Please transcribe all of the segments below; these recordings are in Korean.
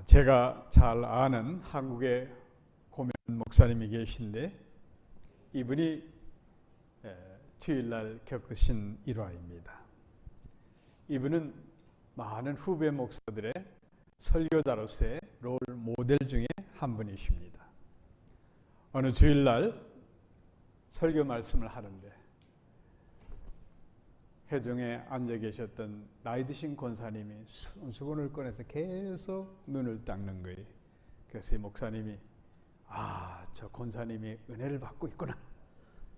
제가 잘 아는 한국의 고면 목사님이 계신데 이분이 주일날 겪으신 일화입니다. 이분은 많은 후배 목사들의 설교자로서의 롤 모델 중에 한 분이십니다. 어느 주일날 설교 말씀을 하는데 회중에 앉아 계셨던 나이 드신 권사님이 손수건을 꺼내서 계속 눈을 닦는 거예요. 그래서 이 목사님이 저 권사님이 은혜를 받고 있구나.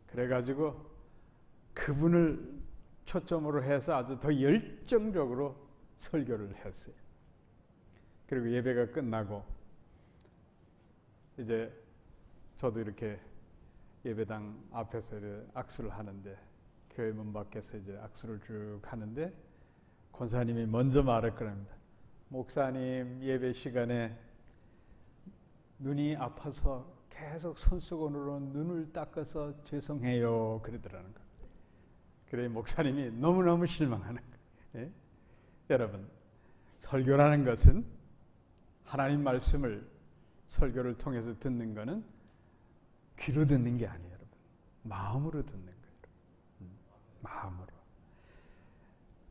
그래가지고 그분을 초점으로 해서 아주 더 열정적으로 설교를 했어요. 그리고 예배가 끝나고 이제 저도 이렇게 예배당 앞에서 악수를 하는데 교회 문 밖에서 이제 악수를 쭉 하는데 권사님이 먼저 말할 겁니다. 목사님 예배 시간에 눈이 아파서 계속 손수건으로 눈을 닦아서 죄송해요 그러더라는 거예요. 그래 목사님이 너무너무 실망하는 거예요. 예? 여러분 설교라는 것은 하나님 말씀을 설교를 통해서 듣는 것은 귀로 듣는 게 아니에요. 여러분 마음으로 듣는 거예요. 마음으로.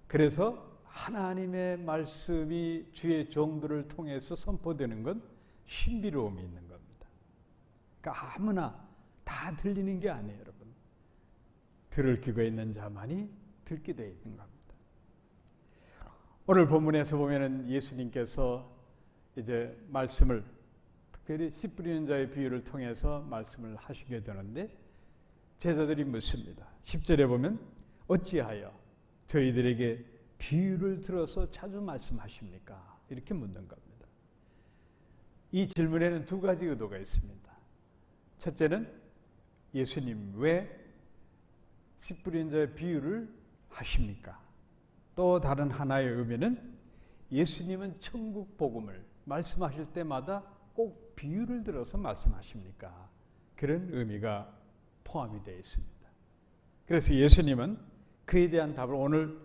그래서 하나님의 말씀이 주의 종들을 통해서 선포되는 건 신비로움이 있는 겁니다. 그러니까 아무나 다 들리는 게 아니에요, 여러분. 들을 귀가 있는 자만이 듣게 되어 있는 겁니다. 오늘 본문에서 보면은 예수님께서 이제 말씀을 특별히 씨 뿌리는 자의 비유를 통해서 말씀을 하시게 되는데 제자들이 묻습니다. 10절에 보면 어찌하여 저희들에게 비유를 들어서 자주 말씀하십니까? 이렇게 묻는 겁니다. 이 질문에는 두 가지 의도가 있습니다. 첫째는 예수님 왜 씨 뿌리는 자의 비유를 하십니까? 또 다른 하나의 의미는 예수님은 천국 복음을 말씀하실 때마다 꼭 비유를 들어서 말씀하십니까? 그런 의미가 포함이 되어 있습니다. 그래서 예수님은 그에 대한 답을 오늘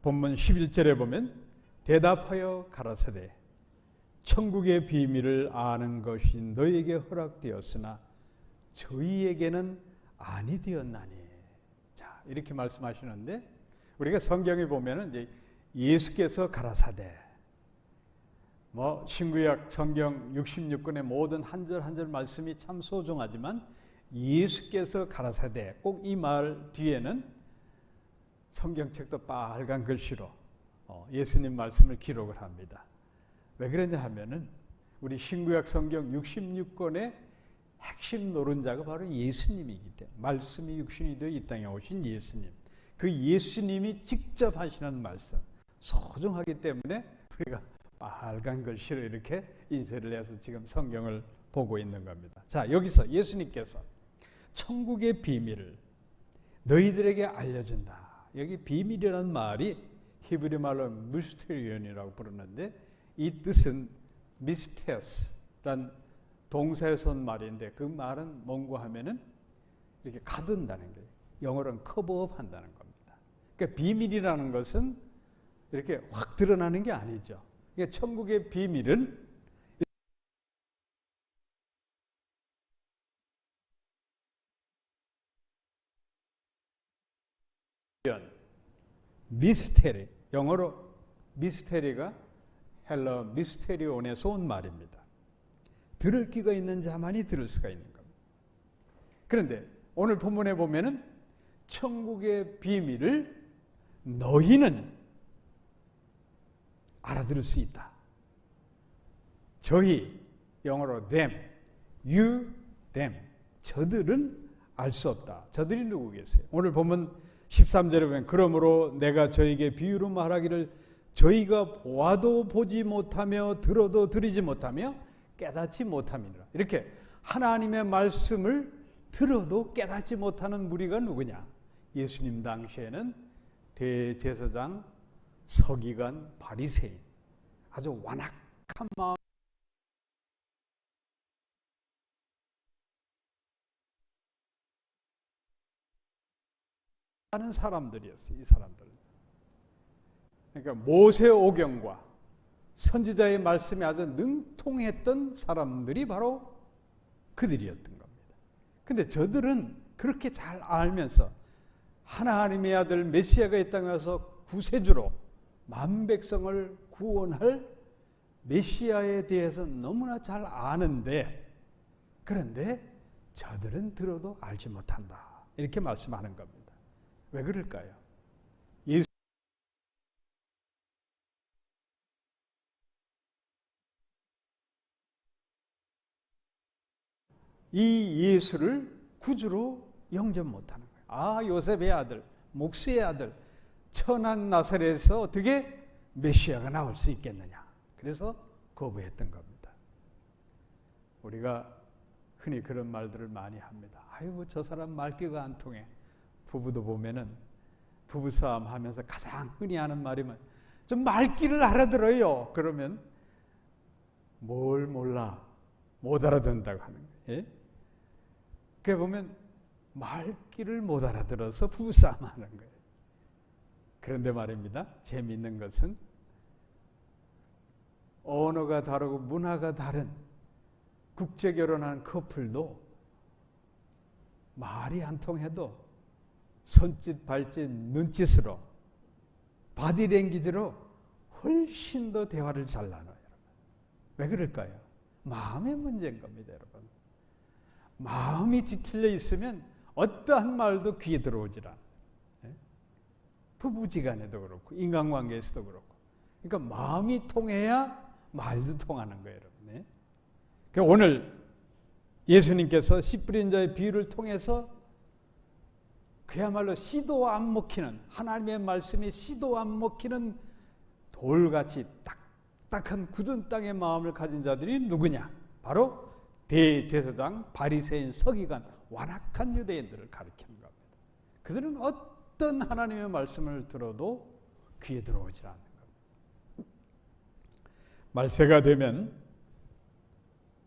본문 11절에 보면 대답하여 가라사대 천국의 비밀을 아는 것이 너희에게 허락되었으나 저희에게는 아니 되었나니. 자, 이렇게 말씀하시는데 우리가 성경에 보면은 이제 예수께서 가라사대 신구약 성경 66권의 모든 한 절 한 절 말씀이 참 소중하지만 예수께서 가라사대 꼭 이 말 뒤에는 성경책도 빨간 글씨로 예수님 말씀을 기록을 합니다. 왜 그러냐 하면은 우리 신구약 성경 66권의 핵심 노른자가 바로 예수님이기 때문에 말씀이 육신이 되어 이 땅에 오신 예수님. 그 예수님이 직접 하시는 말씀 소중하기 때문에 우리가 빨간 글씨로 이렇게 인쇄를 해서 지금 성경을 보고 있는 겁니다. 자, 여기서 예수님께서 천국의 비밀을 너희들에게 알려준다. 여기 비밀이라는 말이 히브리 말로 미스테리온이라고 부르는데 이 뜻은 미스테스란 동사에서 온 말인데 그 말은 뭔가 하면은 이렇게 가둔다는 거예요. 영어로는 커버업 한다는 겁니다. 그러니까 비밀이라는 것은 이렇게 확 드러나는 게 아니죠. 그러니까 천국의 비밀은 미스테리, 영어로 미스테리가 헬러 미스테리온에서 온 말입니다. 들을 귀가 있는 자만이 들을 수가 있는 겁니다. 그런데 오늘 본문에 보면은 천국의 비밀을 너희는 알아들을 수 있다. 저희, 영어로 them, you, them. 저들은 알 수 없다. 저들이 누구겠어요? 오늘 보면 13절에 보면 그러므로 내가 저에게 비유로 말하기를 저희가 보아도 보지 못하며 들어도 들이지 못하며 깨닫지 못함이니라. 이렇게 하나님의 말씀을 들어도 깨닫지 못하는 무리가 누구냐? 예수님 당시에는 대제사장, 서기관, 바리새인 아주 완악한 마음 하는 사람들이었어요. 이 사람들은. 그러니까 모세 오경과 선지자의 말씀에 아주 능통했던 사람들이 바로 그들이었던 겁니다. 근데 저들은 그렇게 잘 알면서 하나님의 아들 메시아가 이 땅에 와서 구세주로 만백성을 구원할 메시아에 대해서 너무나 잘 아는데, 그런데 저들은 들어도 알지 못한다, 이렇게 말씀하는 겁니다. 왜 그럴까요? 이 예수를 구주로 영접 못하는 거예요. 아, 요셉의 아들, 목수의 아들, 천한 나사렛에서 어떻게 메시아가 나올 수 있겠느냐. 그래서 거부했던 겁니다. 우리가 흔히 그런 말들을 많이 합니다. 아이고, 저 사람 말귀가 안 통해. 부부도 보면은 부부싸움 하면서 가장 흔히 하는 말이면 좀 말귀를 알아들어요. 그러면 뭘 몰라, 못 알아듣는다고 하는 거예요. 예? 그래 보면 말귀를 못 알아들어서 부부싸움 하는 거예요. 그런데 말입니다, 재미있는 것은 언어가 다르고 문화가 다른 국제 결혼한 커플도 말이 안 통해도 손짓, 발짓, 눈짓으로, 바디랭귀지로 훨씬 더 대화를 잘 나눠요. 왜 그럴까요? 마음의 문제인 겁니다, 여러분. 마음이 뒤틀려 있으면 어떠한 말도 귀에 들어오질 않아요. 부부지간에도 그렇고 인간관계에서도 그렇고. 그러니까 마음이 통해야 말도 통하는 거예요, 여러분. 그러니까 오늘 예수님께서 씨 뿌린 자의 비유를 통해서 그야말로 씨도 안 먹히는, 하나님의 말씀이 씨도 안 먹히는 돌같이 딱딱한 굳은 땅의 마음을 가진 자들이 누구냐? 바로 대제사장, 바리새인, 서기관, 완악한 유대인들을 가리키는 겁니다. 그들은 어떤 하나님의 말씀을 들어도 귀에 들어오지 않는 겁니다. 말세가 되면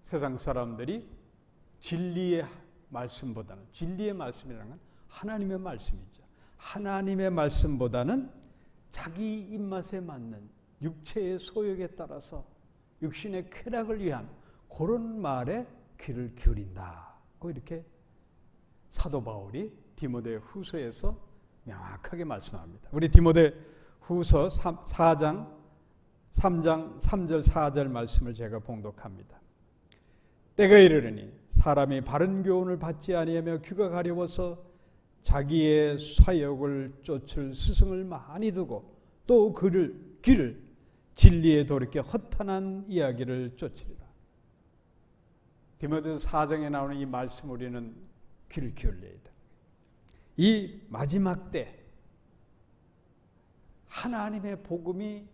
세상 사람들이 진리의 말씀보다는, 진리의 말씀이라는 건 하나님의 말씀이죠. 하나님의 말씀보다는 자기 입맛에 맞는 육체의 소욕에 따라서 육신의 쾌락을 위한 그런 말에 귀를 기울인다고 이렇게 사도 바울이 디모데 후서에서 명확하게 말씀합니다. 우리 디모데 후서 3장 3절 4절 말씀을 제가 봉독합니다. 때가 이르르니 사람이 바른 교훈을 받지 아니하며 귀가 가려워서 자기의 사욕을 쫓을 스승을 많이 두고 또 귀를 진리에 돌이켜 허탄한 이야기를 쫓으리라. 디모데서 4장에 나오는 이 말씀 우리는 귀를 기울여야 돼. 이 마지막 때 하나님의 복음이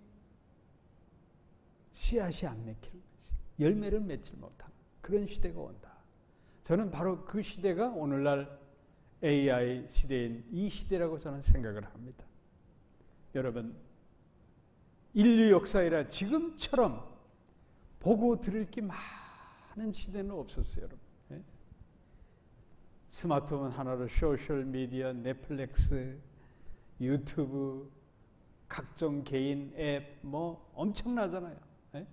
씨앗이 안 맺히는 것이, 열매를 맺지 못하는 그런 시대가 온다. 저는 바로 그 시대가 오늘날 AI 시대인 이 시대라고 저는 생각을 합니다. 여러분, 인류 역사이라 지금처럼 보고 들을 게 많은 시대는 없었어요, 여러분. 예? 스마트폰 하나로 소셜미디어, 넷플릭스, 유튜브, 각종 개인 앱 뭐 엄청나잖아요. 예?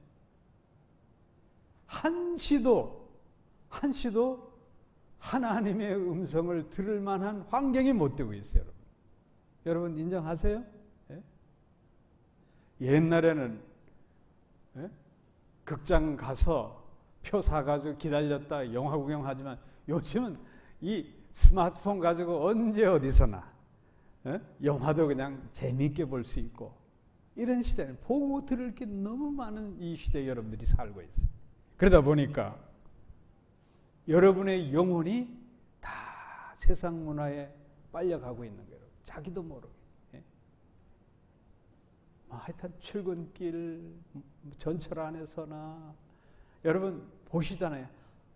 한시도 하나님의 음성을 들을 만한 환경이 못 되고 있어요, 여러분. 여러분 인정하세요? 예? 옛날에는 극장 가서 표 사가지고 기다렸다 영화 구경하지만 요즘은 이 스마트폰 가지고 언제 어디서나 영화도 그냥 재미있게 볼 수 있고, 이런 시대는 보고 들을 게 너무 많은 이 시대에 여러분들이 살고 있어요. 그러다 보니까 여러분의 영혼이 다 세상 문화에 빨려가고 있는 거예요. 자기도 모르게. 하여튼 출근길 전철 안에서나 여러분 보시잖아요.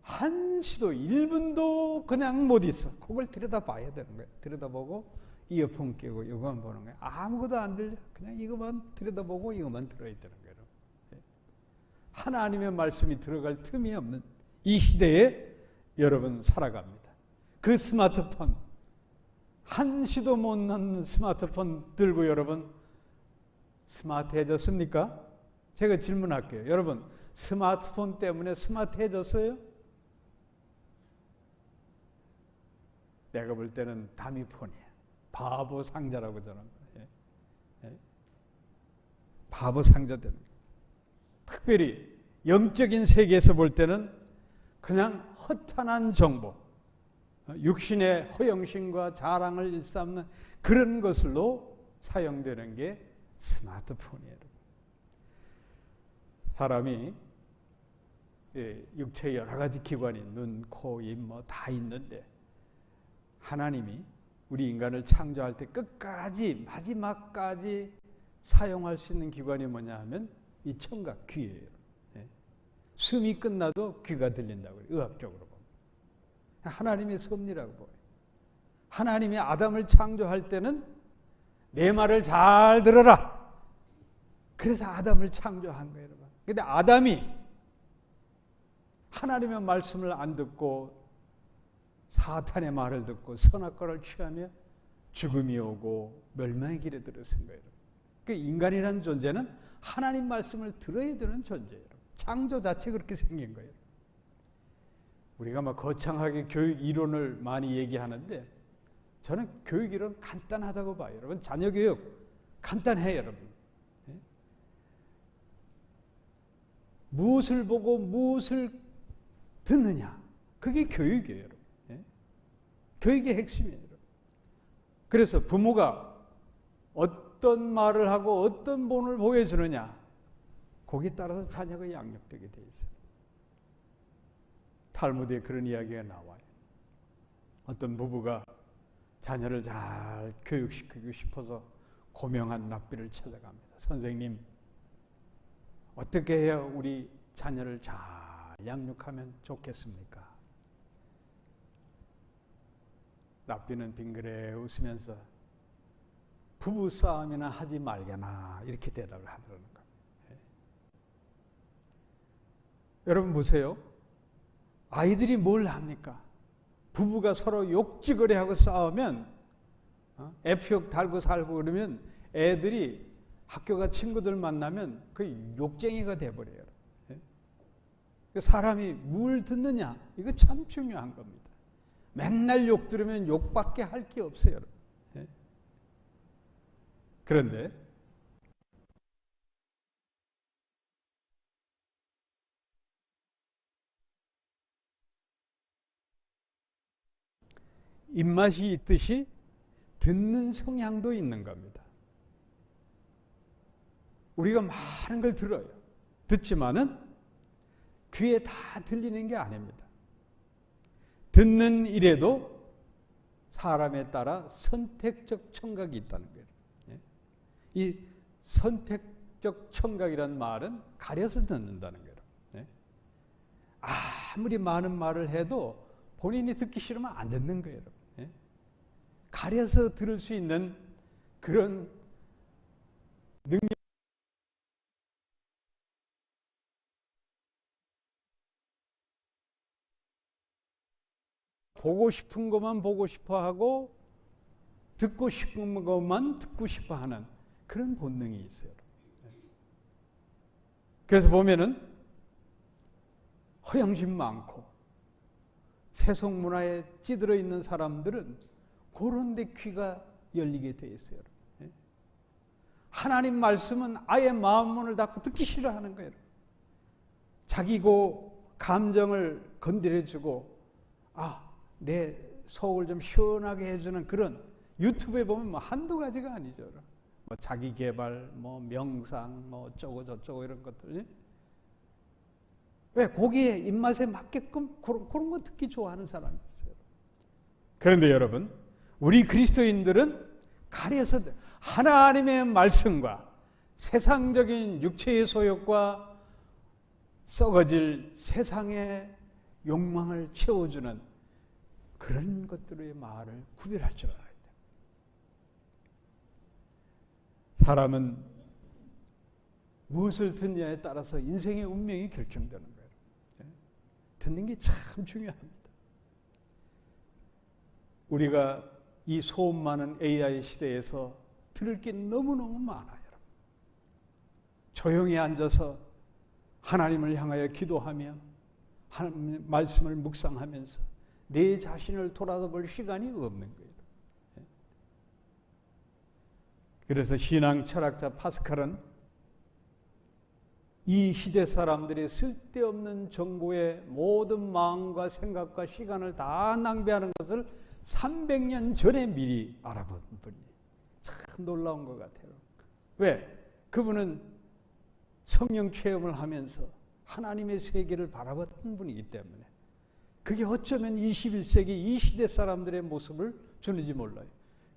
한시도 1분도 그냥 못 있어. 그걸 들여다봐야 되는 거예요. 들여다보고 이어폰 끼고 이거만 보는 거예요. 아무것도 안 들려. 그냥 이것만 들여다보고 이것만 들어야 되는 거예요. 하나님의 말씀이 들어갈 틈이 없는 이 시대에 여러분 살아갑니다. 그 스마트폰, 한시도 못 넣는 스마트폰 들고 여러분 스마트해졌습니까? 제가 질문할게요. 여러분, 스마트폰 때문에 스마트해졌어요? 내가 볼 때는 다미폰이에요. 바보 상자라고 저는. 바보 상자들. 특별히 영적인 세계에서 볼 때는 그냥 허탄한 정보, 육신의 허영심과 자랑을 일삼는 그런 것으로 사용되는 게 스마트폰이에요. 사람이 육체의 여러 가지 기관이 눈, 코, 입 뭐 다 있는데 하나님이 우리 인간을 창조할 때 끝까지 마지막까지 사용할 수 있는 기관이 뭐냐 하면 이 청각, 귀예요. 숨이 끝나도 귀가 들린다고 해요. 의학적으로 보면. 하나님의 섭리라고 보여요. 하나님이 아담을 창조할 때는 내 말을 잘 들어라. 그래서 아담을 창조한 거예요. 그런데 아담이 하나님의 말씀을 안 듣고 사탄의 말을 듣고 선악과를 취하며 죽음이 오고 멸망의 길에 들어선 거예요. 그 인간이라는 존재는 하나님 말씀을 들어야 되는 존재예요. 창조 자체 그렇게 생긴 거예요. 우리가 막 거창하게 교육 이론을 많이 얘기하는데 저는 교육 이론 간단하다고 봐요. 여러분, 자녀 교육 간단해요, 여러분. 무엇을 보고 무엇을 듣느냐, 그게 교육이에요, 여러분. 교육의 핵심이에요, 여러분. 그래서 부모가 어떤 말을 하고 어떤 본을 보여주느냐, 거기에 따라서 자녀가 양육되게 돼 있어요. 탈무드에 그런 이야기가 나와요. 어떤 부부가 자녀를 잘 교육시키고 싶어서 고명한 랍비를 찾아갑니다. 선생님, 어떻게 해야 우리 자녀를 잘 양육하면 좋겠습니까? 랍비는 빙그레 웃으면서 부부싸움이나 하지 말게나 이렇게 대답을 하더라는 거예요. 여러분 보세요. 아이들이 뭘 합니까? 부부가 서로 욕지거리하고 싸우면 F욕 달고 살고 그러면 애들이 학교가 친구들 만나면 그 욕쟁이가 돼버려요. 사람이 뭘 듣느냐, 이거 참 중요한 겁니다. 맨날 욕 들으면 욕밖에 할 게 없어요. 그런데 입맛이 있듯이 듣는 성향도 있는 겁니다. 우리가 많은 걸 들어요. 듣지만은 귀에 다 들리는 게 아닙니다. 듣는 일에도 사람에 따라 선택적 청각이 있다는 거예요. 이 선택적 청각이라는 말은 가려서 듣는다는 거예요. 아무리 많은 말을 해도 본인이 듣기 싫으면 안 듣는 거예요. 가려서 들을 수 있는 그런 능력. 보고 싶은 것만 보고 싶어 하고 듣고 싶은 것만 듣고 싶어 하는 그런 본능이 있어요. 그래서 보면은 허영심 많고 세속 문화에 찌들어 있는 사람들은 그런 데 귀가 열리게 돼 있어요. 하나님 말씀은 아예 마음문을 닫고 듣기 싫어하는 거예요. 자기 감정을 건드려주고 내 속을 좀 시원하게 해주는 그런 유튜브에 보면 뭐 한두 가지가 아니죠. 뭐 자기 개발, 뭐 명상, 뭐 어쩌고 저쩌고 이런 것들. 왜? 거기에 입맛에 맞게끔 그런 거 듣기 좋아하는 사람이 있어요. 그런데 여러분, 우리 그리스도인들은 가려서 하나님의 말씀과 세상적인 육체의 소욕과 썩어질 세상의 욕망을 채워주는 그런 것들의 말을 구별할 줄 알아야 돼요. 사람은 무엇을 듣느냐에 따라서 인생의 운명이 결정되는 거예요. 듣는 게 참 중요합니다. 우리가 이 소음 많은 AI 시대에서 들을 게 너무너무 많아요. 조용히 앉아서 하나님을 향하여 기도하며 하나님의 말씀을 묵상하면서 내 자신을 돌아볼 시간이 없는 거예요. 그래서 신앙 철학자 파스칼은 이 시대 사람들이 쓸데없는 정보에 모든 마음과 생각과 시간을 다 낭비하는 것을 300년 전에 미리 알아본 분이 참 놀라운 것 같아요. 왜? 그분은 성령 체험을 하면서 하나님의 세계를 바라봤던 분이기 때문에 그게 어쩌면 21세기 이 시대 사람들의 모습을 주는지 몰라요.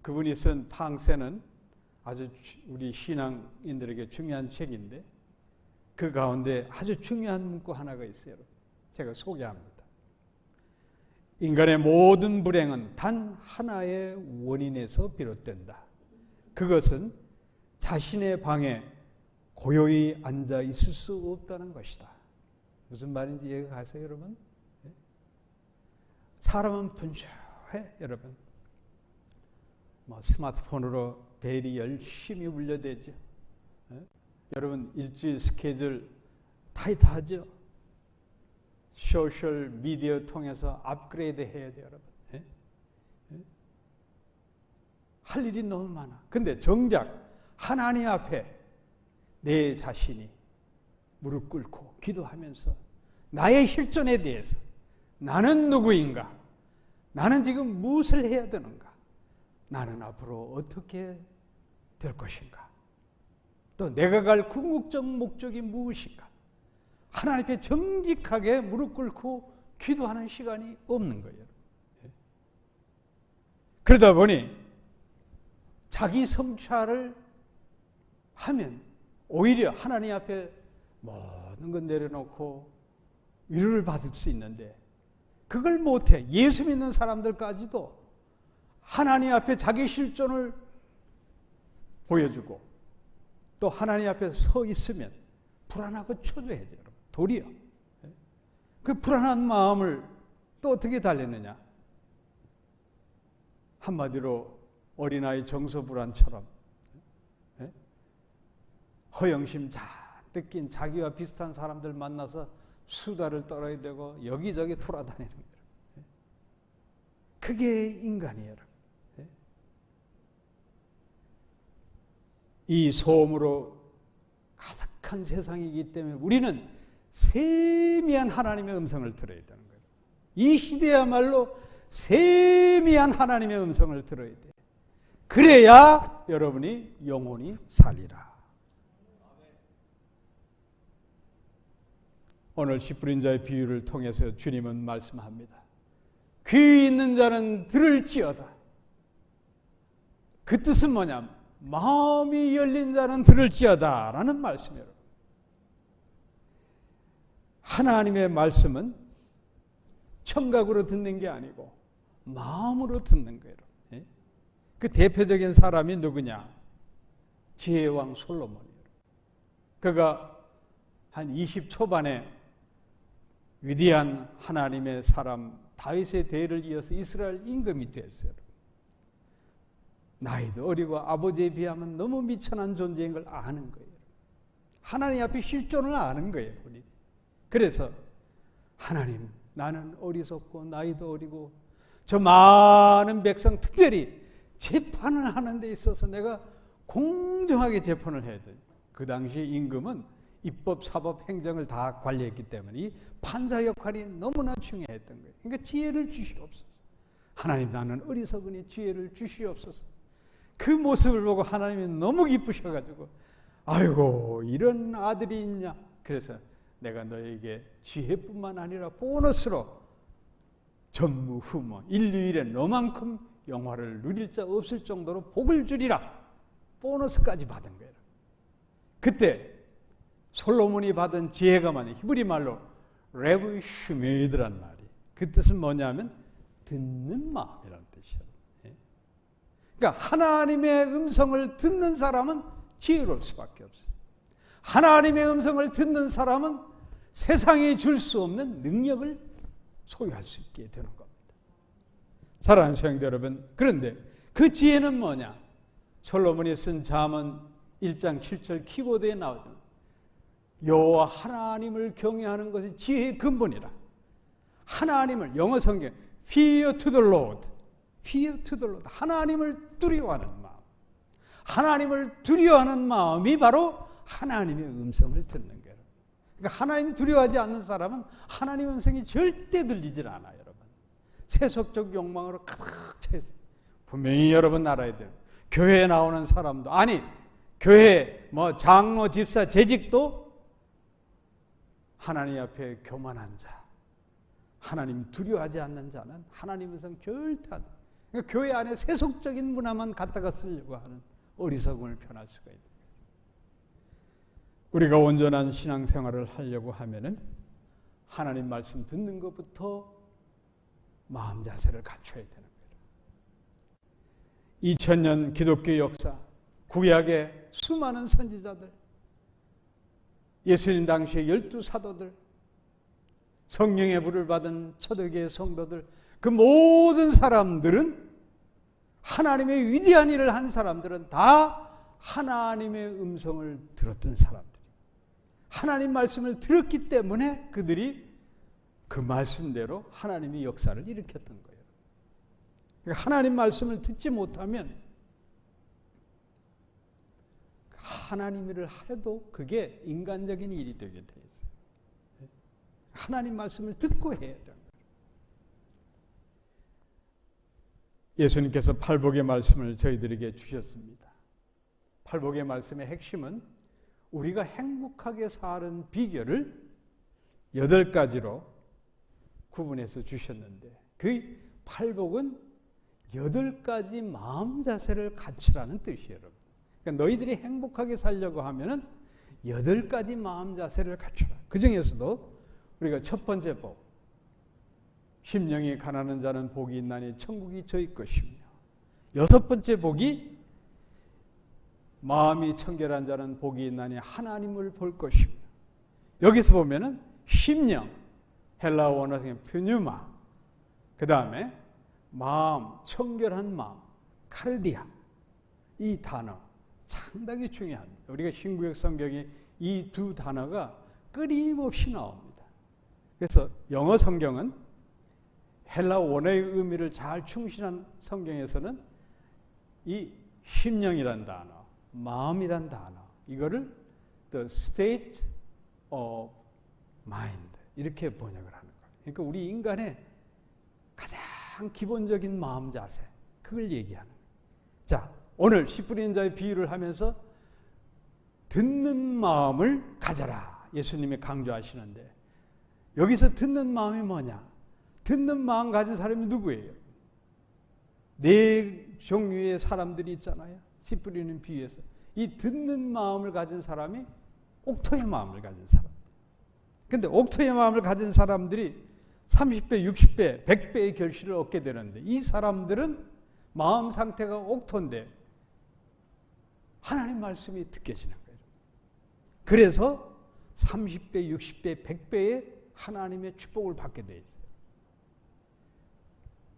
그분이 쓴 팡세는 아주 우리 신앙인들에게 중요한 책인데 그 가운데 아주 중요한 문구 하나가 있어요. 제가 소개합니다. 인간의 모든 불행은 단 하나의 원인에서 비롯된다. 그것은 자신의 방에 고요히 앉아 있을 수 없다는 것이다. 무슨 말인지 이해가 가세요, 여러분? 사람은 분주해, 여러분. 스마트폰으로 벨이 열심히 울려대죠. 여러분 일주일 스케줄 타이트하죠. 소셜 미디어 통해서 업그레이드 해야 돼요, 여러분. 할 일이 너무 많아. 근데 정작 하나님 앞에 내 자신이 무릎 꿇고 기도하면서 나의 실존에 대해서 나는 누구인가? 나는 지금 무엇을 해야 되는가? 나는 앞으로 어떻게 될 것인가? 또 내가 갈 궁극적 목적이 무엇인가? 하나님 앞에 정직하게 무릎 꿇고 기도하는 시간이 없는 거예요. 그러다 보니 자기 성찰을 하면 오히려 하나님 앞에 모든 건 내려놓고 위로를 받을 수 있는데 그걸 못해. 예수 믿는 사람들까지도 하나님 앞에 자기 실존을 보여주고 또 하나님 앞에 서 있으면 불안하고 초조해져요. 도리어. 그 불안한 마음을 또 어떻게 달래느냐. 한마디로 어린아이 정서불안처럼 허영심 잔뜩 낀 자기와 비슷한 사람들 만나서 수다를 떨어야 되고 여기저기 돌아다니는 거예요. 그게 인간이에요. 이 소음으로 가득한 세상이기 때문에 우리는 세미한 하나님의 음성을 들어야 되는 거예요. 이 시대야말로 세미한 하나님의 음성을 들어야 돼요. 그래야 여러분이 영혼이 살리라. 오늘 씨 뿌린 자의 비유를 통해서 주님은 말씀합니다. 귀 있는 자는 들을지어다. 그 뜻은 뭐냐? 마음이 열린 자는 들을지어다 라는 말씀이에요. 하나님의 말씀은 청각으로 듣는 게 아니고 마음으로 듣는 거예요. 그 대표적인 사람이 누구냐? 지혜왕 솔로몬이에요. 그가 한 20 초반에 위대한 하나님의 사람 다윗의 대를 이어서 이스라엘 임금이 됐어요. 나이도 어리고 아버지에 비하면 너무 미천한 존재인 걸 아는 거예요. 하나님 앞에 실존을 아는 거예요. 우리. 그래서 하나님, 나는 어리석고 나이도 어리고 저 많은 백성 특별히 재판을 하는 데 있어서 내가 공정하게 재판을 해야 돼요. 그 당시 임금은 입법, 사법, 행정을 다 관리했기 때문에 이 판사 역할이 너무나 중요했던 거예요. 그러니까 지혜를 주시옵소서. 하나님, 나는 어리석으니 지혜를 주시옵소서. 그 모습을 보고 하나님이 너무 기쁘셔가지고 아이고 이런 아들이 있냐. 그래서 내가 너에게 지혜뿐만 아니라 보너스로 전무후무 인류일에 너만큼 영화를 누릴 자 없을 정도로 복을 주리라. 보너스까지 받은 거예요. 그때 솔로몬이 받은 지혜가 뭐냐. 히브리 말로 레브 슈메이드란 말이. 그 뜻은 뭐냐면 듣는 마음이라는 뜻이에요. 그러니까 하나님의 음성을 듣는 사람은 지혜로울 수밖에 없어요. 하나님의 음성을 듣는 사람은 세상이 줄 수 없는 능력을 소유할 수 있게 되는 겁니다. 사랑하는 성도 여러분, 그런데 그 지혜는 뭐냐? 솔로몬이 쓴 잠언 1장 7절 키보드에 나오죠. 여호와 하나님을 경외하는 것이 지혜의 근본이라. 하나님을, 영어 성경 fear to the Lord, fear to the Lord, 하나님을 두려워하는 마음. 하나님을 두려워하는 마음이 바로 하나님의 음성을 듣는 거예요. 그러니까 하나님 두려워하지 않는 사람은 하나님의 음성이 절대 들리질 않아요, 여러분. 세속적 욕망으로 가득 차 있어요. 분명히 여러분 알아야 돼요. 교회에 나오는 사람도, 아니 교회 뭐 장로, 집사, 재직도 하나님 앞에 교만한 자, 하나님 두려워하지 않는 자는 하나님 음성 절대 안. 그러니까 교회 안에 세속적인 문화만 갖다가 쓰려고 하는 어리석음을 표현할 수가 있다. 우리가 온전한 신앙생활을 하려고 하면은 하나님 말씀 듣는 것부터 마음 자세를 갖춰야 되는 거예요. 2000년 기독교 역사, 구약의 수많은 선지자들, 예수님 당시의 12사도들, 성령의 불을 받은 초대교회 성도들, 그 모든 사람들은, 하나님의 위대한 일을 한 사람들은 다 하나님의 음성을 들었던 사람들. 하나님 말씀을 들었기 때문에 그들이 그 말씀대로 하나님의 역사를 일으켰던 거예요. 그러니까 하나님 말씀을 듣지 못하면 하나님 일을 해도 그게 인간적인 일이 되게 돼 있어요. 하나님 말씀을 듣고 해야 돼요. 예수님께서 팔복의 말씀을 저희들에게 주셨습니다. 팔복의 말씀의 핵심은 우리가 행복하게 사는 비결을 8가지로 구분해서 주셨는데, 그 팔복은 8가지 마음 자세를 갖추라는 뜻이에요, 여러분. 그러니까 너희들이 행복하게 살려고 하면은 8가지 마음 자세를 갖춰라. 그 중에서도 우리가 첫 번째 복, 심령이 가난한 자는 복이 있나니 천국이 저희 것이며, 6번째 복이 마음이 청결한 자는 복이 있나니 하나님을 볼 것이며, 여기서 보면은 심령, 헬라어 원어성의 푸뉴마, 그 다음에 마음, 청결한 마음, 칼디아, 이 단어 상당히 중요합니다. 우리가 신구약 성경에 이 두 단어가 끊임없이 나옵니다. 그래서 영어 성경은 헬라어 원어의 의미를 잘 충실한 성경에서는 이 심령이란 단어, 마음이란 단어, 이거를 the state of mind 이렇게 번역을 하는 거예요. 그러니까 우리 인간의 가장 기본적인 마음 자세, 그걸 얘기하는 거예요. 자, 오늘 씨 뿌리는 자의 비유를 하면서 듣는 마음을 가져라, 예수님이 강조하시는데, 여기서 듣는 마음이 뭐냐? 듣는 마음 가진 사람이 누구예요? 4종류의 사람들이 있잖아요. 씨 뿌리는 비유에서. 이 듣는 마음을 가진 사람이 옥토의 마음을 가진 사람. 근데 옥토의 마음을 가진 사람들이 30배, 60배, 100배의 결실을 얻게 되는데, 이 사람들은 마음 상태가 옥토인데 하나님 말씀이 듣겨지는 거예요. 그래서 30배, 60배, 100배의 하나님의 축복을 받게 돼 있어요.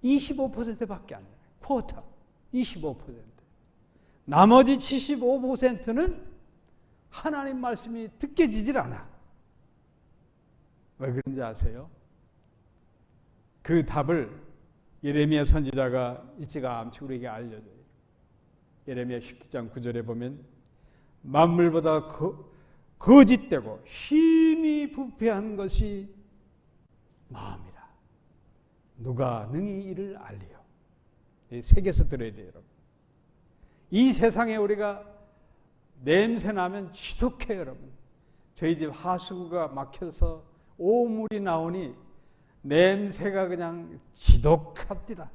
25%밖에 안 돼요. 쿼터 25%. 나머지 75%는 하나님 말씀이 듣겨지질 않아. 왜 그런지 아세요? 그 답을 예레미야 선지자가 일찌감치 우리에게 알려줘요. 예레미야 17장 9절에 보면 만물보다 거짓되고 심히 부패한 것이 마음이라. 누가 능히 이를 알리요. 색에서 들어야 돼요, 여러분. 이 세상에 우리가 냄새 나면 지독해요, 여러분. 저희 집 하수구가 막혀서 오물이 나오니 냄새가 그냥 지독합니다.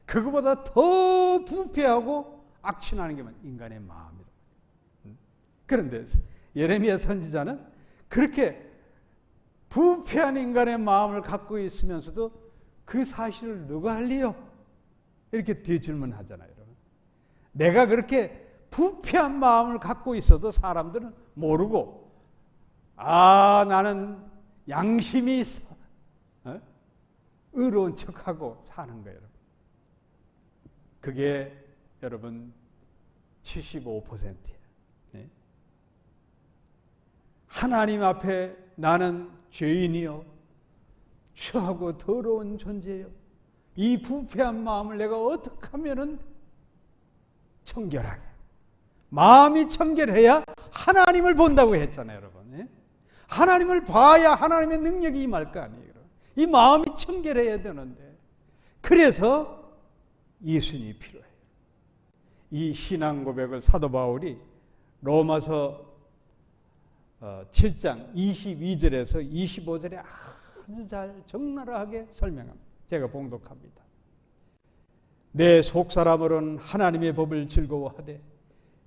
그거보다 더 부패하고 악취나는 게 인간의 마음이다. 그런데 예레미야 선지자는 그렇게 부패한 인간의 마음을 갖고 있으면서도 그 사실을 누가 알리요? 이렇게 뒤질문하잖아요, 여러분. 내가 그렇게 부패한 마음을 갖고 있어도 사람들은 모르고, 아, 나는 양심이 있어, 의로운 척하고 사는 거예요, 여러분. 그게 여러분 75%예요. 하나님 앞에 나는 죄인이요 추하고 더러운 존재요. 이 부패한 마음을 내가 어떻게 하면은 청결하게, 마음이 청결해야 하나님을 본다고 했잖아요, 여러분. 예? 하나님을 봐야 하나님의 능력이 임할 거 아니에요. 이 마음이 청결해야 되는데, 그래서 예수님이 필요해요. 이 신앙 고백을 사도 바울이 로마서 7장 22절에서 25절에 아주 잘 적나라하게 설명합니다. 제가 봉독합니다. 내 속사람으로는 하나님의 법을 즐거워하되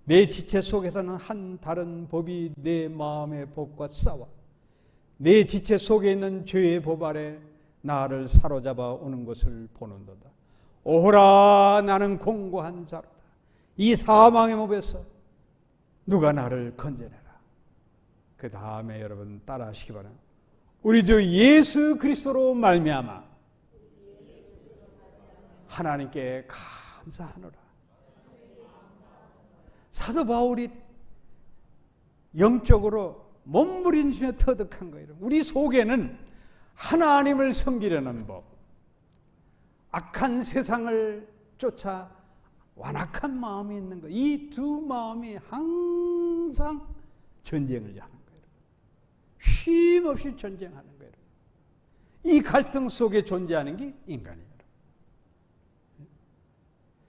내 지체 속에서는 한 다른 법이 내 마음의 법과 싸워 내 지체 속에 있는 죄의 법 아래 나를 사로잡아 오는 것을 보는도다. 오호라 나는 공고한 자로다. 이 사망의 법에서 누가 나를 건져내라. 그 다음에 여러분 따라하시기 바랍니다. 우리 주 예수 그리스도로 말미암아 하나님께 감사하노라. 사도 바울이 영적으로 몸부림치며 터득한 거예요. 우리 속에는 하나님을 섬기려는 법, 악한 세상을 쫓아 완악한 마음이 있는 것, 이 두 마음이 항상 전쟁을 하는 거예요. 쉼없이 전쟁하는 거예요. 이 갈등 속에 존재하는 게 인간이에요.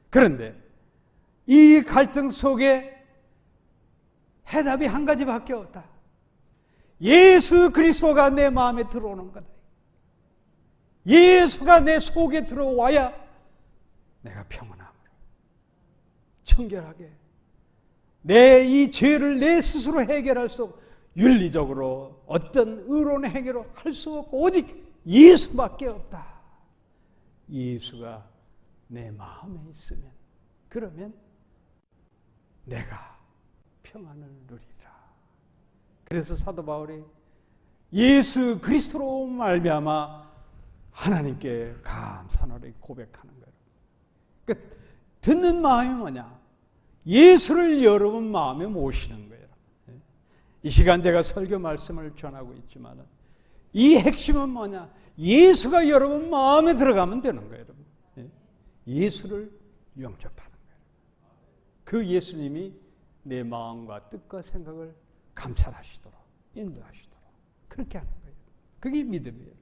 그런데 이 갈등 속에 해답이 한 가지밖에 없다. 예수 그리스도가 내 마음에 들어오는 거다. 예수가 내 속에 들어와야 내가 평안함으로 청결하게 내 이 죄를 내 스스로 해결할 수 없고 윤리적으로 어떤 의로운 행위로 할 수 없고 오직 예수밖에 없다. 예수가 내 마음에 있으면 그러면 내가 평안을 누리라. 그래서 사도 바울이 예수 그리스도로 말미암아 하나님께 감사노라 고백하는 거예요. 그러니까 듣는 마음이 뭐냐? 예수를 여러분 마음에 모시는 거예요. 이 시간 제가 설교 말씀을 전하고 있지만 이 핵심은 뭐냐? 예수가 여러분 마음에 들어가면 되는 거예요. 여러분. 예수를 영접하는 거예요. 그 예수님이 내 마음과 뜻과 생각을 감찰하시도록 인도하시도록 그렇게 하는 거예요. 그게 믿음이에요.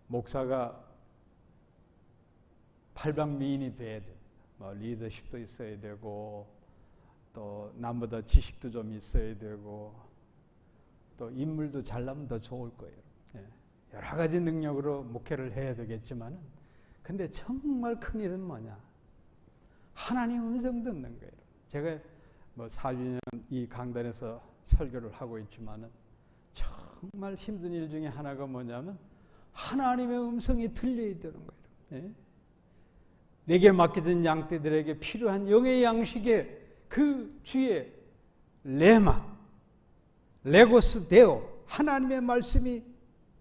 목사가 팔방미인이 돼야 돼요. 뭐 리더십도 있어야 되고 또 남보다 지식도 좀 있어야 되고 또 인물도 잘나면 더 좋을 거예요. 여러 가지 능력으로 목회를 해야 되겠지만 근데 정말 큰일은 뭐냐? 하나님 음성 듣는 거예요. 제가 뭐 4주년 이 강단에서 설교를 하고 있지만 정말 힘든 일 중에 하나가 뭐냐면 하나님의 음성이 들려야 되는 거예요. 내게 맡겨진 양떼들에게 필요한 영의 양식에 그 주의 레마, 레고스 데오 하나님의 말씀이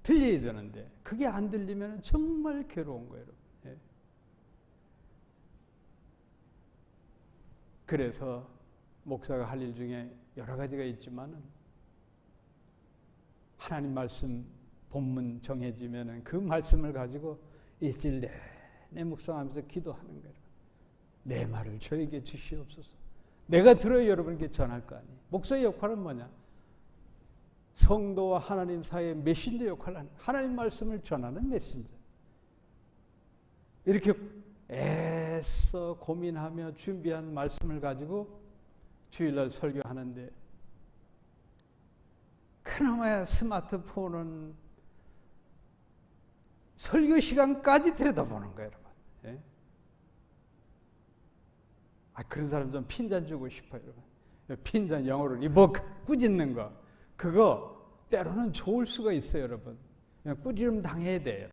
들려야 되는데 그게 안 들리면 정말 괴로운 거예요. 그래서 목사가 할 일 중에 여러 가지가 있지만 하나님 말씀 본문 정해지면 그 말씀을 가지고 일주일 내내 묵상하면서 기도하는 거예요. 내 말을 저에게 주시옵소서. 내가 들어야 여러분께 전할 거 아니에요. 목사의 역할은 뭐냐? 성도와 하나님 사이의 메신저 역할을 하는 하나님 말씀을 전하는 메신저. 이렇게 애써 고민하며 준비한 말씀을 가지고 주일날 설교하는데 그나마야 스마트폰은 설교 시간까지 들여다보는 거예요, 여러분. 예? 그런 사람 좀 핀잔 주고 싶어요, 여러분. 핀잔 영어로 리버크 꾸짖는 거. 그거 때로는 좋을 수가 있어요, 여러분. 그냥 꾸지름 당해야 돼요.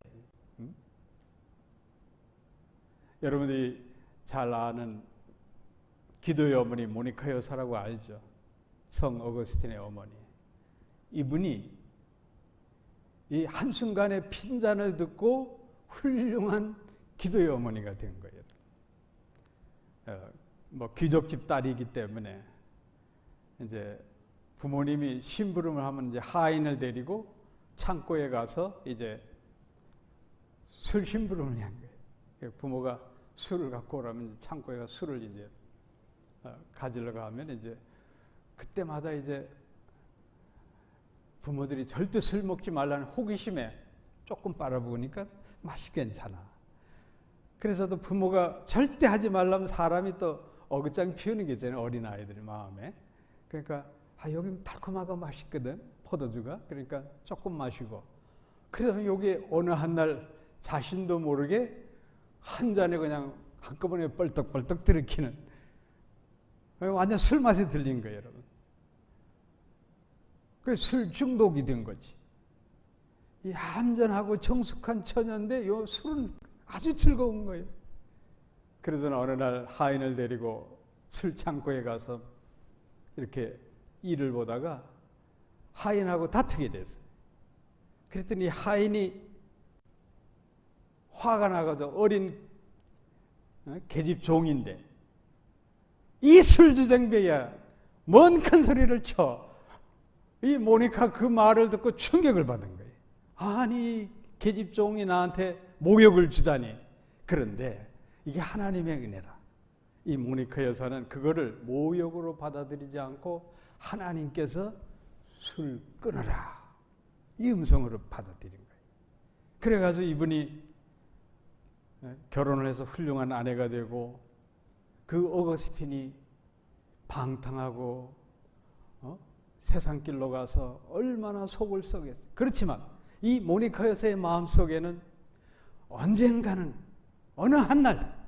여러분들이 잘 아는 기도의 어머니 모니카 여사라고 알죠? 성 어거스틴의 어머니. 이분이 이 한순간에 핀잔을 듣고 훌륭한 기도의 어머니가 된 거예요. 뭐 귀족집 딸이기 때문에 이제 부모님이 심부름을 하면 이제 하인을 데리고 창고에 가서 이제 술 심부름을 한 거예요. 부모가 술을 갖고 오라면 창고에 가서 술을 이제 가지러 가면 이제 그때마다 이제 부모들이 절대 술 먹지 말라는 호기심에 조금 빨아보니까 맛이 괜찮아. 그래서도 부모가 절대 하지 말라면 사람이 또 어긋장 피우는 게 있잖아요. 어린아이들의 마음에. 그러니까 여기 달콤하고 맛있거든. 포도주가. 그러니까 조금 마시고. 그래서 여기 어느 한날 자신도 모르게 한 잔에 그냥 한꺼번에 뻘떡뻘떡 들이키는 완전 술 맛에 들린 거예요, 여러분. 그 술 중독이 된 거지. 이 얌전하고 정숙한 처녀인데 요 술은 아주 즐거운 거예요. 그러던 어느 날 하인을 데리고 술 창고에 가서 이렇게 일을 보다가 하인하고 다투게 됐어요. 그랬더니 하인이 화가 나가서 어린 계집 종인데 이 술주정뱅이야 뭔 큰 소리를 쳐. 이 모니카 그 말을 듣고 충격을 받은 거예요. 아니 계집 종이 나한테 모욕을 주다니. 그런데 이게 하나님의 은혜라. 이 모니카 여사는 그거를 모욕으로 받아들이지 않고 하나님께서 술 끊어라 이 음성으로 받아들인 거예요. 그래가지고 이분이 결혼을 해서 훌륭한 아내가 되고 그 어거스틴이 방탕하고 세상길로 가서 얼마나 속을 썩였어요. 그렇지만 이 모니카 여사의 마음속에는 언젠가는 어느 한날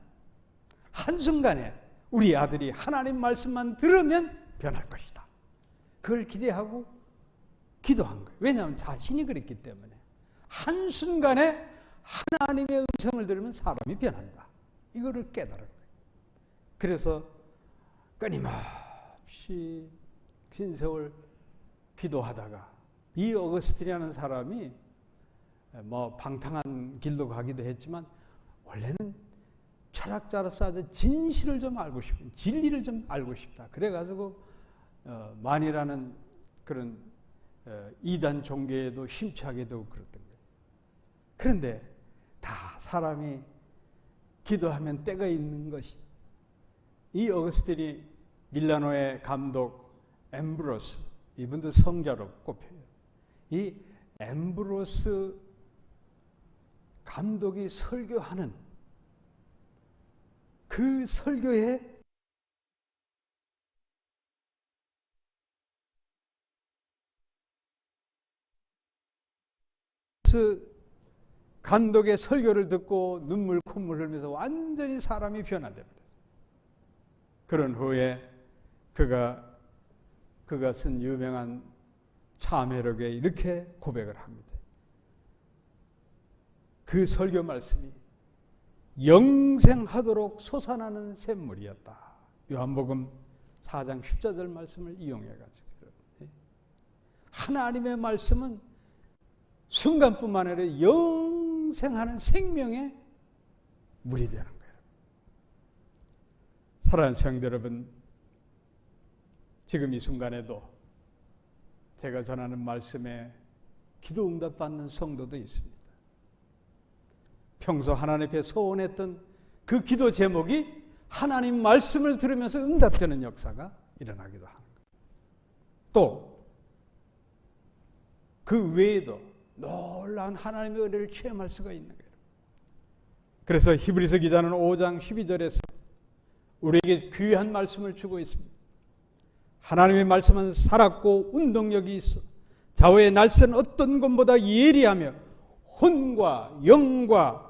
한순간에 우리 아들이 하나님 말씀만 들으면 변할 것이다. 그걸 기대하고 기도한 거예요. 왜냐하면 자신이 그랬기 때문에. 한순간에 하나님의 음성을 들으면 사람이 변한다. 이거를 깨달은 거예요. 그래서 끊임없이 긴 세월 기도하다가 이 어거스틴이라는 사람이 뭐 방탕한 길로 가기도 했지만 원래는 철학자로서 아주 진실을 좀 알고 싶은, 진리를 좀 알고 싶다. 그래가지고 만이라는 그런 이단 종교에도 심취하게 되고 그랬던 거예요. 그런데 다 사람이 기도하면 때가 있는 것이, 이 어거스틴이 밀라노의 감독 엠브로스, 이분도 성자로 꼽혀요. 이 엠브로스 감독이 설교하는 그 설교에 감독의 설교를 듣고 눈물 콧물 흘리면서 완전히 사람이 변화되어 버렸어요. 그런 후에 그가 쓴 유명한 참회록에 이렇게 고백을 합니다. 그 설교 말씀이 영생하도록 솟아나는 샘물이었다. 요한복음 4장 14절 말씀을 이용해가지고 하나님의 말씀은 순간뿐만 아니라 영생하는 생명의 물이 되는 거예요. 사랑하는 성도 여러분, 지금 이 순간에도 제가 전하는 말씀에 기도 응답 받는 성도도 있습니다. 평소 하나님 앞에 소원했던 그 기도 제목이 하나님 말씀을 들으면서 응답되는 역사가 일어나기도 하는 거예요. 또 그 외에도 놀라운 하나님의 은혜를 체험할 수가 있는 거예요. 그래서 히브리서 기자는 5장 12절에서 우리에게 귀한 말씀을 주고 있습니다. 하나님의 말씀은 살았고 운동력이 있어 좌우의 날선 어떤 것보다 예리하며 혼과 영과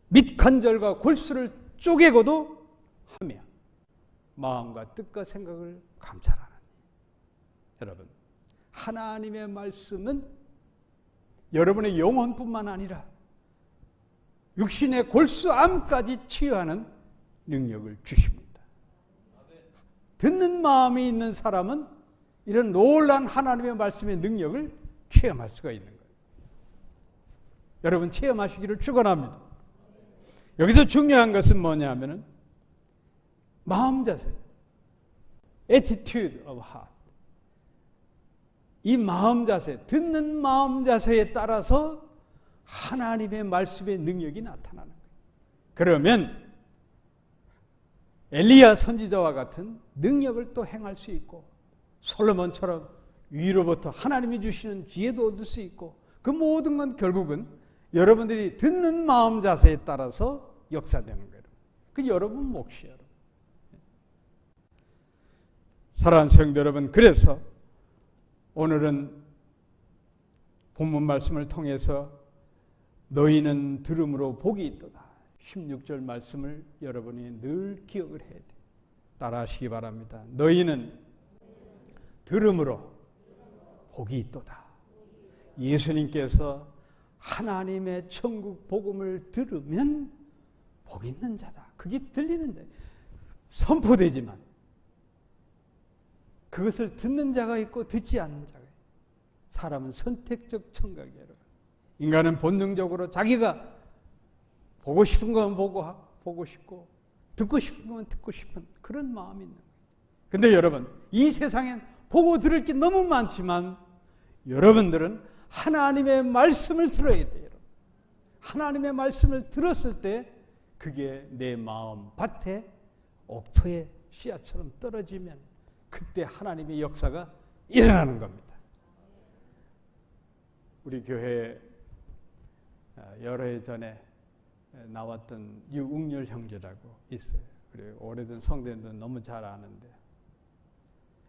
밑관절과 골수를 쪼개고도 하며 마음과 뜻과 생각을 감찰하는. 여러분, 하나님의 말씀은 여러분의 영혼뿐만 아니라 육신의 골수암까지 치유하는 능력을 주십니다. 듣는 마음이 있는 사람은 이런 놀라운 하나님의 말씀의 능력을 체험할 수가 있는 거예요. 여러분 체험하시기를 축원합니다. 여기서 중요한 것은 뭐냐면은 마음 자세. attitude of heart. 이 마음 자세, 듣는 마음 자세에 따라서 하나님의 말씀의 능력이 나타나는 거예요. 그러면 엘리야 선지자와 같은 능력을 또 행할 수 있고, 솔로몬처럼 위로부터 하나님이 주시는 지혜도 얻을 수 있고, 그 모든 건 결국은 여러분들이 듣는 마음 자세에 따라서 역사되는 거예요. 그 여러분 몫이에요. 사랑하는 성도 여러분, 그래서 오늘은 본문 말씀을 통해서 너희는 들음으로 복이 있도다. 16절 말씀을 여러분이 늘 기억을 해야 돼요. 따라하시기 바랍니다. 너희는 들음으로 복이 있도다. 예수님께서 하나님의 천국 복음을 들으면 복 있는 자다. 그게 들리는 자예요. 선포되지만 그것을 듣는 자가 있고 듣지 않는 자가 있고, 사람은 선택적 청각이에요. 인간은 본능적으로 자기가 보고 싶은 건 보고 싶고 듣고 싶은 건 듣고 싶은 그런 마음이 있는 거예요. 그런데 여러분, 이 세상엔 보고 들을 게 너무 많지만 여러분들은 하나님의 말씀을 들어야 돼요. 하나님의 말씀을 들었을 때 그게 내 마음 밭에 옥토의 씨앗처럼 떨어지면 그때 하나님의 역사가 일어나는 겁니다. 우리 교회에 여러 해 전에 나왔던 유웅렬 형제라고 있어요. 그리고 오래된 성도님들은 너무 잘 아는데,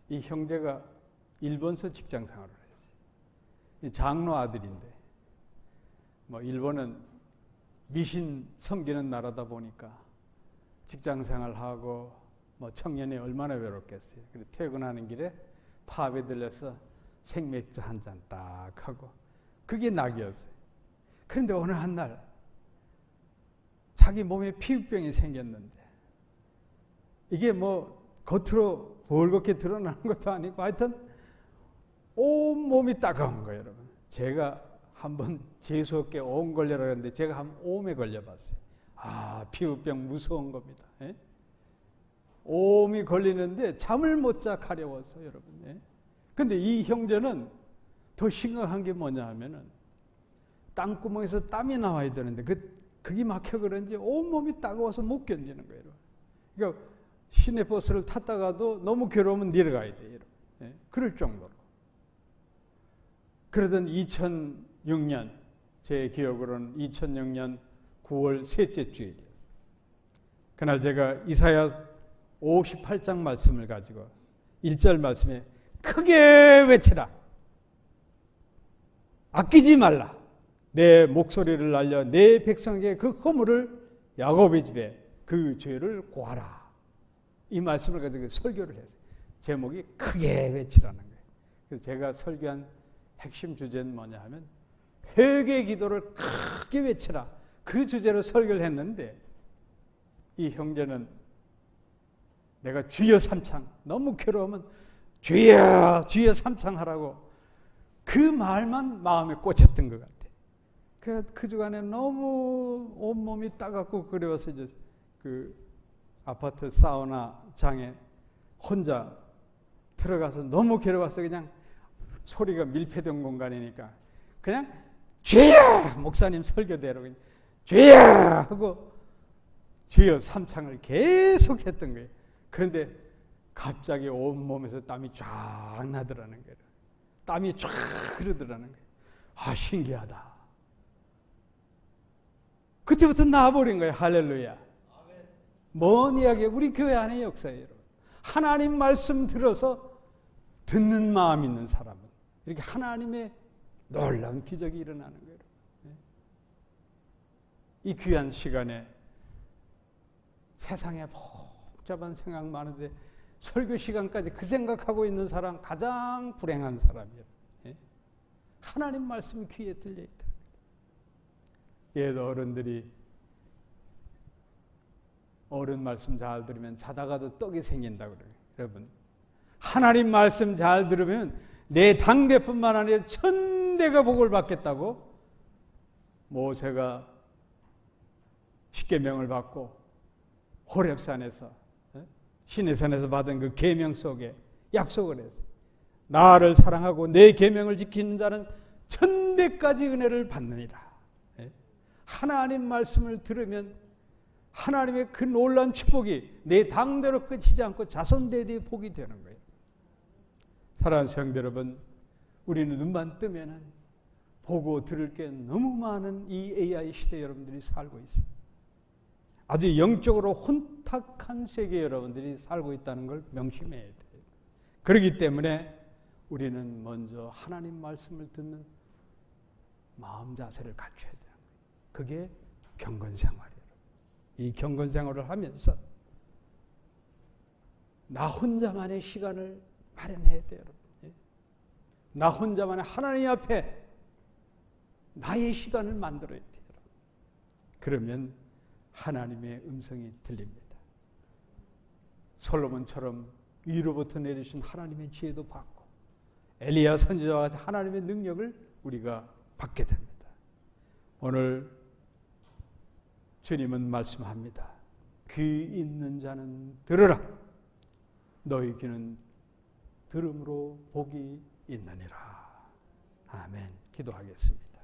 이 형제가 일본서 직장 생활을 했어요. 장로 아들인데, 일본은 미신 섬기는 나라다 보니까 직장 생활하고 청년이 얼마나 외롭겠어요. 그래서 퇴근하는 길에 팝에 들려서 생맥주 한 잔 딱 하고, 그게 낙이었어요. 그런데 어느 한 날 자기 몸에 피부병이 생겼는데, 이게 겉으로 벌겋게 드러나는 것도 아니고 하여튼 온 몸이 따가운 거예요, 여러분. 제가 한번 재수없게 옴 걸려라 그랬는데 제가 한 옴에 걸려봤어요. 피부병 무서운 겁니다. 예? 옴이 걸리는데 잠을 못 자 가려워서, 여러분. 예? 근데 이 형제는 더 심각한 게 뭐냐 하면은 땅구멍에서 땀이 나와야 되는데 그게 막혀 그런지 온몸이 따가워서 못 견디는 거예요. 그러니까 시내버스를 탔다가도 너무 괴로우면 내려가야 돼요. 예? 그럴 정도로. 그러던 2006년, 제 기억으로는 2006년 9월 셋째 주일이었어요. 그날 제가 이사야 58장 말씀을 가지고 1절 말씀에 크게 외치라. 아끼지 말라. 내 목소리를 날려 내 백성에게 그 허물을, 야곱의 집에 그 죄를 고하라. 이 말씀을 가지고 설교를 했어요. 제목이 크게 외치라는 거예요. 그래서 제가 설교한 핵심 주제는 뭐냐 하면 회개 기도를 크게 외치라. 그 주제로 설교를 했는데, 이 형제는 내가 주여 삼창, 너무 괴로우면 주여 주여 삼창하라고 그 말만 마음에 꽂혔던 것 같아요. 그래서 그 주간에 너무 온몸이 따갑고 그래서 이제 그 아파트 사우나장에 혼자 들어가서 너무 괴로워서 그냥 소리가 밀폐된 공간이니까 그냥 주여! 목사님 설교대로 그냥 주여! 하고 주여 삼창을 계속 했던 거예요. 그런데 갑자기 온몸에서 땀이 쫙 나더라는 거예요. 땀이 쫙 흐르더라는 거예요. 신기하다. 그때부터 나와버린 거예요. 할렐루야. 뭔 이야기예요? 우리 교회 안의 역사예요. 하나님 말씀 들어서 듣는 마음 있는 사람은 이렇게 하나님의 놀라운 기적이 일어나는 거예요. 이 귀한 시간에 세상에 복잡한 생각 많은데 설교 시간까지 그 생각하고 있는 사람 가장 불행한 사람이에요. 하나님 말씀이 귀에 들려있다. 옛 어른들이 어른 말씀 잘 들으면 자다가도 떡이 생긴다고 그래요. 여러분, 하나님 말씀 잘 들으면 내 당대뿐만 아니라 천대가 복을 받겠다고 모세가 십계명을 받고 호렙산에서 시내산에서 받은 그 계명 속에 약속을 했어요. 나를 사랑하고 내 계명을 지키는 자는 1000배까지 은혜를 받느니라. 하나님 말씀을 들으면 하나님의 그 놀라운 축복이 내 당대로 끝이지 않고 자손대대에 복이 되는 거예요. 사랑하는 성도 여러분, 우리는 눈만 뜨면은 보고 들을 게 너무 많은 이 AI 시대에 여러분들이 살고 있어요. 아주 영적으로 혼탁한 세계에 여러분들이 살고 있다는 걸 명심해야 돼요. 그렇기 때문에 우리는 먼저 하나님 말씀을 듣는 마음 자세를 갖춰야 돼요. 그게 경건생활이에요. 이 경건생활을 하면서 나 혼자만의 시간을 마련해야 돼요. 나 혼자만의 하나님 앞에 나의 시간을 만들어야 돼요. 그러면 하나님의 음성이 들립니다. 솔로몬처럼 위로부터 내리신 하나님의 지혜도 받고 엘리야 선지자와 같은 하나님의 능력을 우리가 받게 됩니다. 오늘 주님은 말씀합니다. 귀 있는 자는 들으라. 너희 귀는 들음으로 복이 있느니라. 아멘. 기도하겠습니다.